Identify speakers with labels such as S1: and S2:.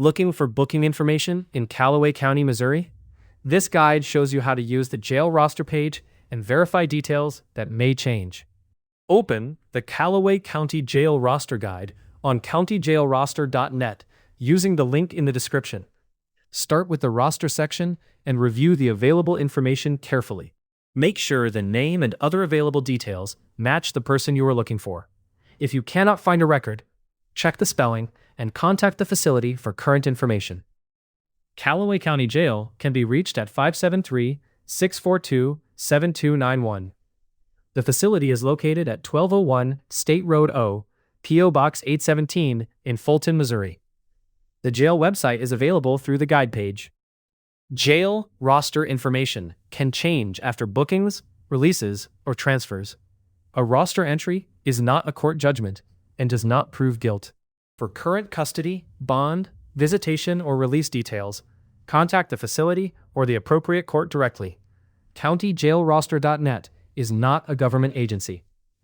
S1: Looking for booking information in Callaway County, Missouri? This guide shows you how to use the jail roster page and verify details that may change. Open the Callaway County Jail Roster Guide on countyjailroster.net using the link in the description. Start with the roster section and review the available information carefully. Make sure the name and other available details match the person you are looking for. If you cannot find a record, check the spelling and contact the facility for current information. Callaway County Jail can be reached at 573-642-7291. The facility is located at 1201 State Road O, P.O. Box 817 in Fulton, Missouri. The jail website is available through the guide page. Jail roster information can change after bookings, releases, or transfers. A roster entry is not a court judgment and does not prove guilt. For current custody, bond, visitation, or release details, contact the facility or the appropriate court directly. CountyJailRoster.net is not a government agency.